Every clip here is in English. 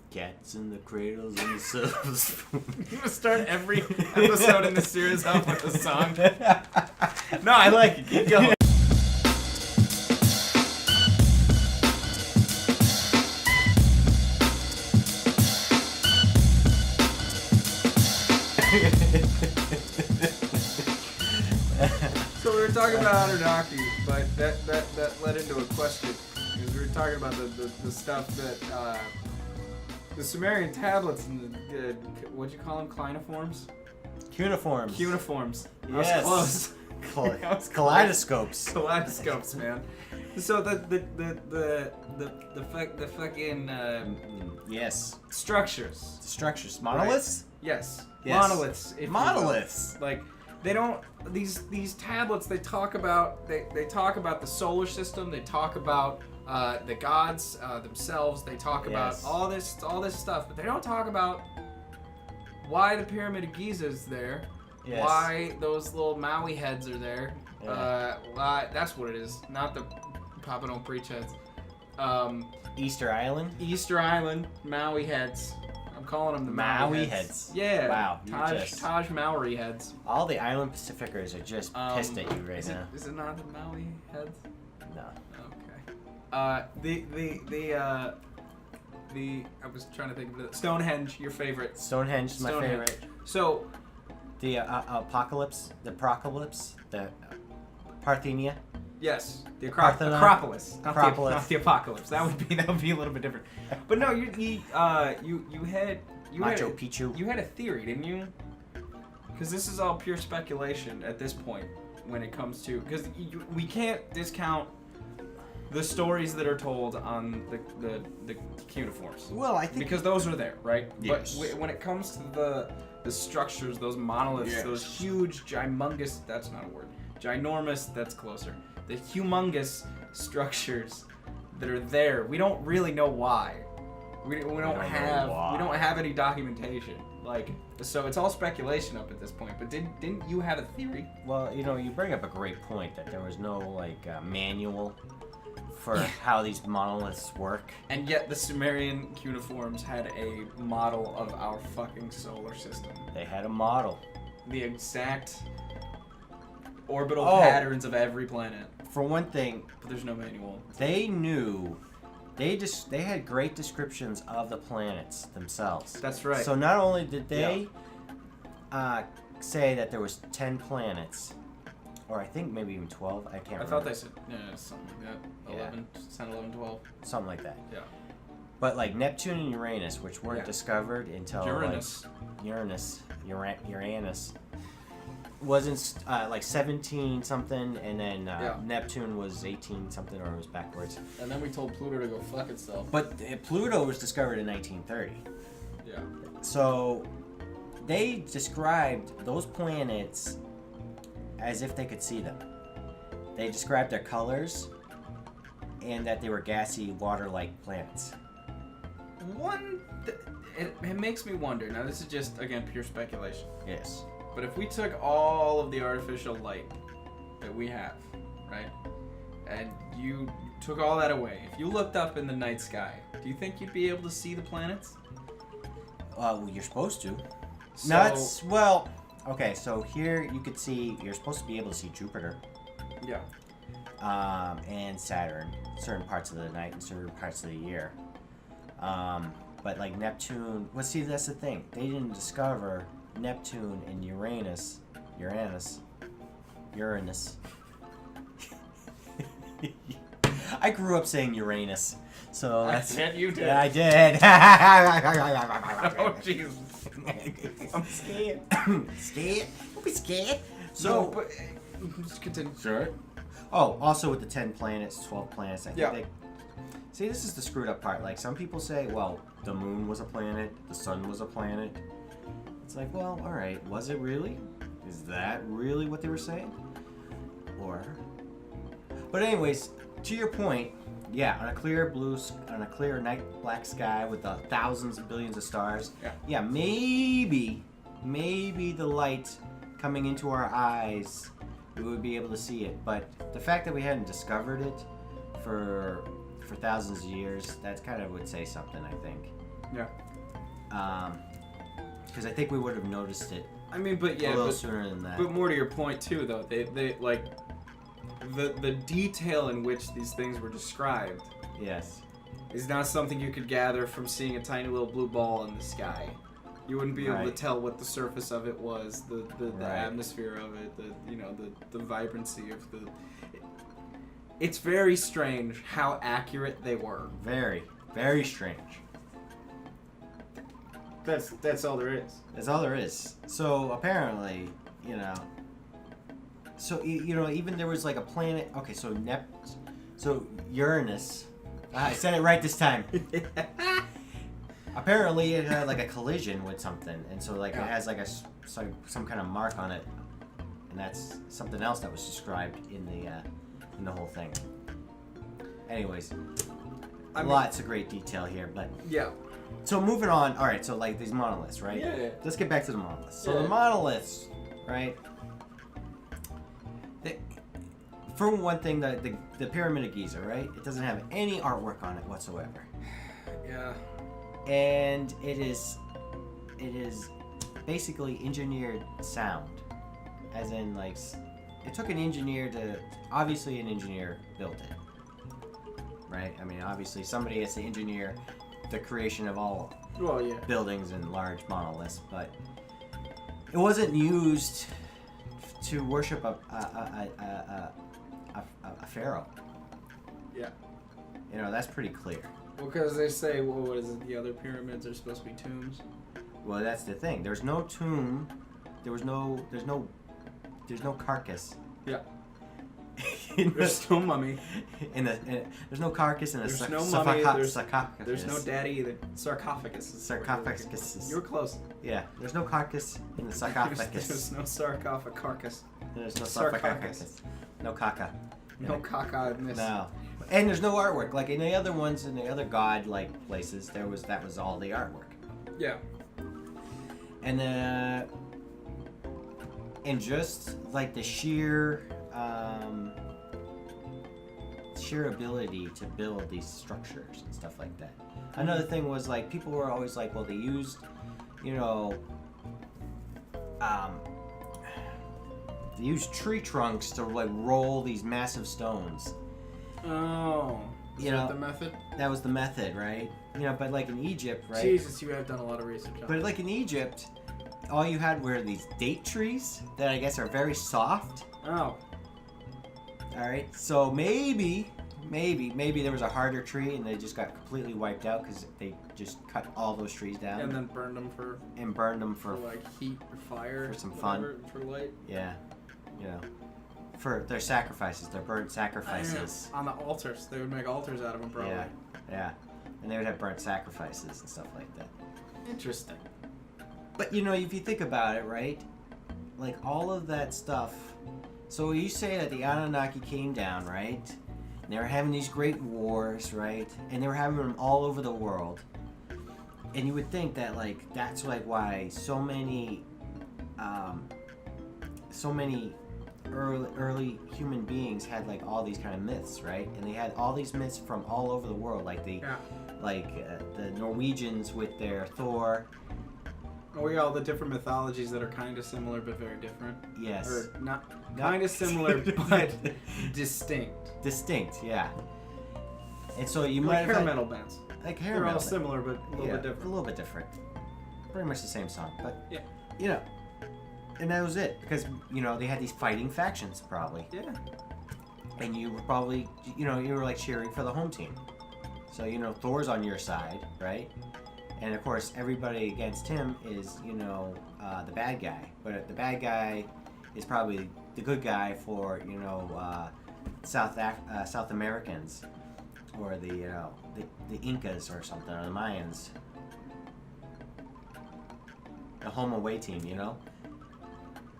Cats in the cradles and the silver. You gonna start every episode in the series off with a song? No, I like it. Keep going. So we were talking about Anunnaki, but that led into a question. Because we were talking about the stuff that the Sumerian tablets and the what'd you call them? Cliniforms? Cuneiforms. Cuneiforms. Yes. I was close. Kaleidoscopes. Kaleidoscopes, man. So the fucking yes. structures. Structures. Monoliths? Right. Yes. Yes. Monoliths. Monoliths. Like they don't these tablets they talk about they talk about the solar system, they talk about the gods themselves, they talk about all this stuff, but they don't talk about why the Pyramid of Giza is there, why those little Maui heads are there. Why that's what it is, not the Papa Don't Preach heads. Easter Island? Easter Island, Maui heads. I'm calling them the Maui heads. Yeah. Wow. Taj Maori heads. All the Island Pacificers are just pissed at you right now. Is it not the Maui heads? No. Okay. I was trying to think of it. Stonehenge, your favorite. Stonehenge is my favorite. So. The Apocalypse, the Parthenia. Yes, the Acropolis. Not the Apocalypse. That would be a little bit different. But no, you had Machu Picchu. You had a theory, didn't you? Because this is all pure speculation at this point when it comes to because we can't discount the stories that are told on the cuneiforms. Well, I think because those are there, right? Yes. But when it comes to the structures, those monoliths, those huge, humongous. That's not a word. Ginormous. That's closer. The humongous structures that are there, we don't really know why. We don't have any documentation. Like, so it's all speculation up at this point. But didn't you have a theory? Well, you bring up a great point that there was no manual for how these monoliths work. And yet the Sumerian cuneiforms had a model of our fucking solar system. They had a model. The exact orbital patterns of every planet. For one thing, but there's no manual. They knew. They had great descriptions of the planets themselves. That's right. So not only did they say that there was 10 planets, or I think maybe even 12. I can't remember. I thought they said something like that. 11, 10, 11, 12. Something like that. Yeah. But like Neptune and Uranus, which weren't discovered until Uranus wasn't like 17 something, and then Neptune was 18 something, or it was backwards. And then we told Pluto to go fuck itself. But Pluto was discovered in 1930. Yeah. So they described those planets as if they could see them. They described their colors and that they were gassy, water-like planets. It makes me wonder. Now this is just again pure speculation. Yes. But if we took all of the artificial light that we have, right, and you took all that away, if you looked up in the night sky, do you think you'd be able to see the planets? Well, you're supposed to. So, okay, so here you could see, you're supposed to be able to see Jupiter. Yeah. And Saturn, certain parts of the night and certain parts of the year. But like Neptune, well, see, that's the thing. They didn't discover Neptune and Uranus. I grew up saying Uranus, so that's. I bet you did. Yeah, I did. Oh jeez, I'm scared. Scared? Don't be scared. So, but just continue. Sure. Oh, also with the 10 planets, 12 planets, I think see, this is the screwed up part. Like, some people say, well, the moon was a planet, the sun was a planet. It's like, well, all right, was it really? Is that really what they were saying? But anyways, to your point, on a clear night black sky with thousands of billions of stars, maybe the light coming into our eyes, we would be able to see it. But the fact that we hadn't discovered it for thousands of years, that kind of would say something, I think. Yeah. Because I think we would have noticed it. I mean, but yeah, a little sooner than that. But more to your point too, though, they like the detail in which these things were described. Yes. Is not something you could gather from seeing a tiny little blue ball in the sky. You wouldn't be able to tell what the surface of it was, the atmosphere of it, the vibrancy of the. It's very strange how accurate they were. Very, very strange. That's all there is. That's all there is. So apparently, So even there was like a planet. Okay, so Uranus. I said it right this time. Apparently, it had like a collision with something, and so like it has like some kind of mark on it, and that's something else that was described in the whole thing. Anyways, lots of great detail here, but yeah. So moving on. All right, so like these monoliths, right? Yeah. Let's get back to the monoliths. So the monoliths, right? For one thing, the Pyramid of Giza, right? It doesn't have any artwork on it whatsoever. Yeah. And it is basically engineered sound, as in like it took an engineer obviously an engineer built it, right? I mean, obviously somebody has to engineer the creation of all buildings and large monoliths, but it wasn't used to worship a pharaoh. Yeah. That's pretty clear. Well, because they say, what is it? The other pyramids are supposed to be tombs. Well, that's the thing. There's no tomb. There's no carcass. Yeah. There's no mummy. There's no carcass in a sarcophagus. There's no daddy either. Sarcophagus. Sarcophagus. You're close. Yeah. There's no carcass in the sarcophagus. There's no sarcophagus. There's no sarcophagus. No caca. No caca in this. No. And there's no artwork. Like in the other ones, in the other god-like places, that was all the artwork. Yeah. And just like the sheer ability to build these structures and stuff like that. Another thing was like people were always like, well, they used, they used tree trunks to like roll these massive stones. Oh. Is that the method? That was the method, right? But like in Egypt, right? Jesus, you have done a lot of research on But like in Egypt, all you had were these date trees that I guess are very soft. Oh. Alright, so maybe there was a harder tree and they just got completely wiped out because they just cut all those trees down. And then burned them for like heat or fire. For some fun. For light. Yeah. For their sacrifices, their burnt sacrifices. On the altars. They would make altars out of them probably. Yeah. And they would have burnt sacrifices and stuff like that. Interesting. But if you think about it, right? Like all of that stuff. So you say that the Anunnaki came down, right? And they were having these great wars, right? And they were having them all over the world. And you would think that like that's like why so many early human beings had like all these kind of myths, right? And they had all these myths from all over the world, like the Norwegians with their Thor. All the different mythologies that are kind of similar but very different. Yes. Or not kind of similar but distinct. Distinct, yeah. And so you like might hair have metal bands. Like hair They're metal all similar but a little bit different. A little bit different. Pretty much the same song, but yeah. And that was it because they had these fighting factions probably. Yeah. And you were probably you were like cheering for the home team. So Thor's on your side, right? And of course, everybody against him is, the bad guy. But the bad guy is probably the good guy for, South Americans, or the Incas or something, or the Mayans. The home away team,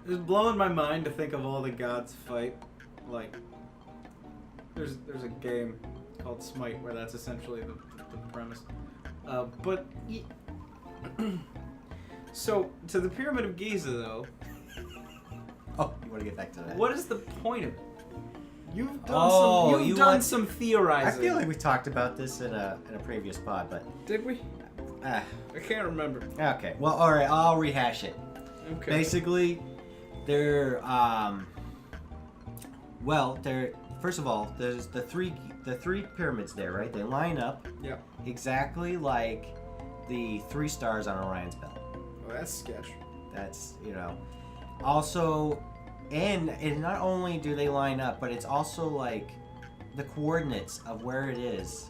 It's blowing my mind to think of all the gods fight. Like, there's a game called Smite where that's essentially the premise. So, to the Pyramid of Giza, though. Oh, you want to get back to that? What is the point of it? You've done some theorizing. I feel like we talked about this in a previous pod, but did we? I can't remember. Okay. Well, all right. I'll rehash it. Okay. Basically, they're first of all, there's the three pyramids there, right? They line up. Yep. Exactly like the 3 stars on Orion's belt. Well, that's sketch. That's also, and not only do they line up, but it's also like the coordinates of where it is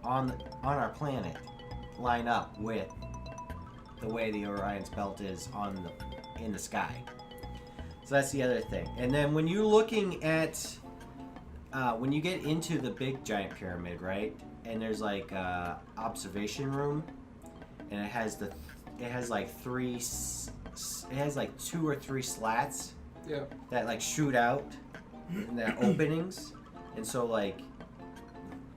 on our planet line up with the way the Orion's belt is in the sky. So that's the other thing. And then when you're looking at when you get into the big giant pyramid, right? And there's like observation room, and it has like 2 or 3 slats. Yeah. That like shoot out in the openings, and so like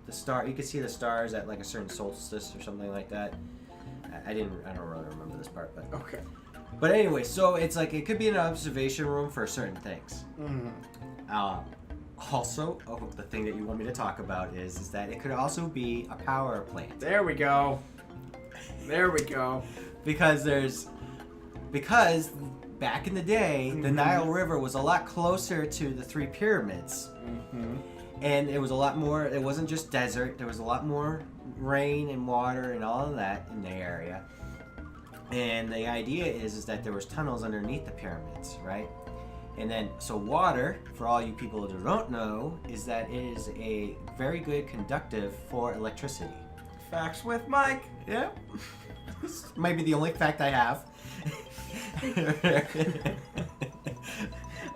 you can see the stars at like a certain solstice or something like that. I don't really remember this part, but okay. But anyway, so it's like it could be an observation room for certain things. Also, the thing that you want me to talk about is that it could also be a power plant. There we go. Because back in the day, the Nile River was a lot closer to the 3 pyramids. And it was a lot more, it wasn't just desert, there was a lot more rain and water and all of that in the area. And the idea is that there was tunnels underneath the pyramids, right? And then, so water, for all you people who don't know, is that it is a very good conductive for electricity. Facts with Mike. Yeah. This might be the only fact I have.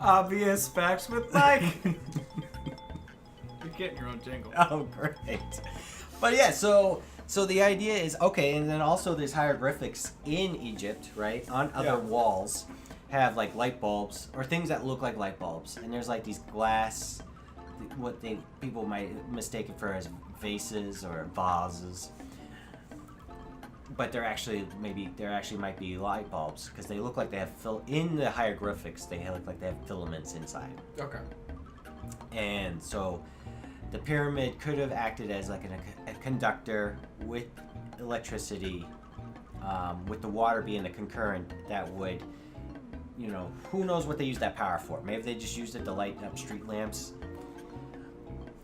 Obvious facts with Mike. You're getting your own jingle. Oh, great. But yeah, so the idea is, okay, and then also there's hieroglyphics in Egypt, right? On other walls have like light bulbs or things that look like light bulbs. And there's like these glass, people might mistake it for as vases or vases. But there actually might be light bulbs because they look like they have in the hieroglyphics. They look like they have filaments inside. Okay. And so the pyramid could have acted as like a conductor with electricity, with the water being the concurrent that would, who knows what they use that power for? Maybe they just used it to light up street lamps.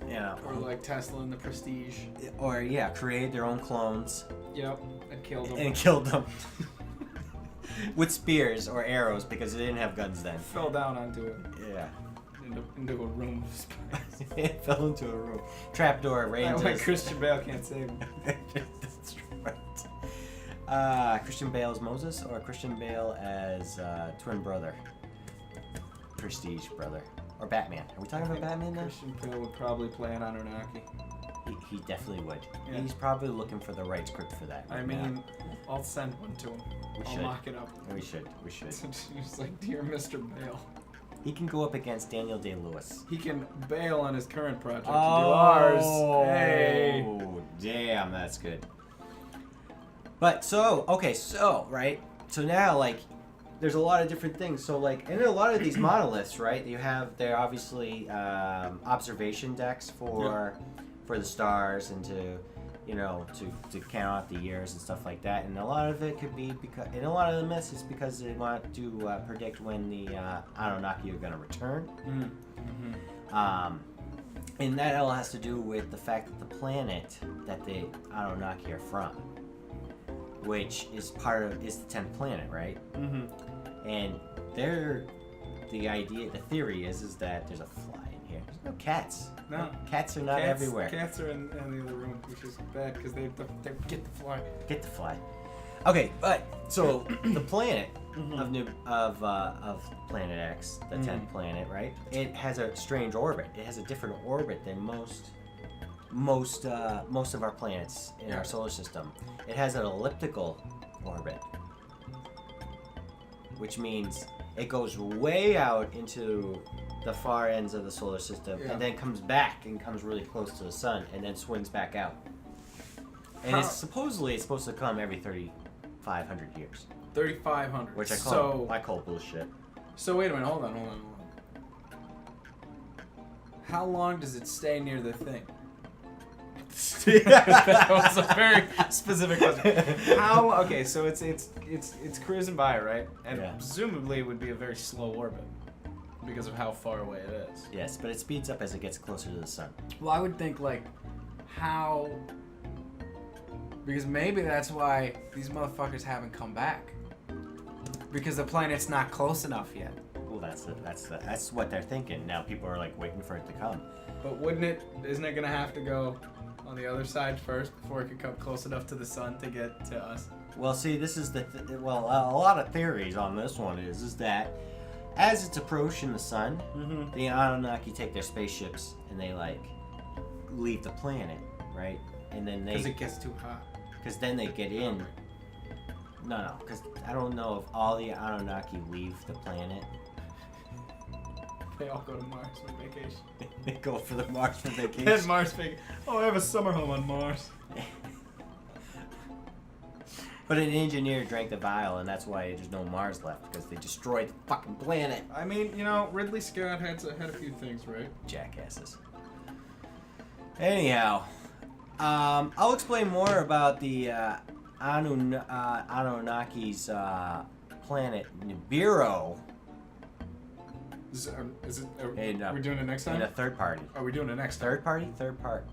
Yeah. Or like Tesla and the Prestige. Or create their own clones. Yep, and killed them. With spears or arrows because they didn't have guns then. Fell down onto it. Yeah. Into a room of spikes. It fell into a room. Trapdoor rains. That's why Christian Bale can't save him. That's right. Christian Bale as Moses or Christian Bale as twin brother? Prestige brother. Or Batman. Are we talking about Batman now? Christian Bale would probably play an Anunnaki. He definitely would. Yeah. He's probably looking for the right script for that. I mean, I'll send one to him. I'll mock it up. We should. He's like, dear Mr. Bale. He can go up against Daniel Day-Lewis. He can bail on his current project to do ours. Hey. Oh, damn, that's good. But right? So now, like, there's a lot of different things. So, like, in a lot of these monoliths, right, they're obviously observation decks for the stars and to count out the years and stuff like that. And a lot of it could be because, and a lot of the myths is because they want to predict when the Anunnaki are going to return. And that all has to do with the fact that the planet that the Anunnaki are from, which is the 10th planet, right? And the theory is that there's a fly in here. There's no cats. No. Cats are not everywhere. Cats are in the other room, which is bad because they get the fly. Get the fly. Okay, but so the planet of Planet X, the 10th planet, right? It has a strange orbit. It has a different orbit than most of our planets in our solar system. It has an elliptical orbit, which means it goes way out into the far ends of the solar system and then comes back and comes really close to the sun and then swings back out. And it's supposed to come every 3,500 years. 3,500. Which I call bullshit. So wait a minute, hold on. How long does it stay near the thing? That was a very specific question. How? Okay, so it's cruising by, right? And presumably it would be a very slow orbit because of how far away it is. Yes, but it speeds up as it gets closer to the sun. Well, I would think like how. Because maybe that's why these motherfuckers haven't come back. Because the planet's not close enough yet. Well, that's what they're thinking. Now people are like waiting for it to come. But isn't it gonna have to go on the other side first before it could come close enough to the sun to get to us? Well, see, this is a lot of theories on this one is that as it's approaching the sun, the Anunnaki take their spaceships and they like leave the planet, right? And then because it gets too hot. Because then they get in. No, because I don't know if all the Anunnaki leave the planet. They all go to Mars for vacation. They go for the Mars for vacation. And Mars vacation. Oh, I have a summer home on Mars. But an engineer drank the vial, and that's why there's no Mars left, because they destroyed the fucking planet. I mean, Ridley Scott had a few things, right? Jackasses. Anyhow, I'll explain more about the Anunnaki's planet Nibiru. Are we doing it next time? In a third party. Are we doing it next time? Third part.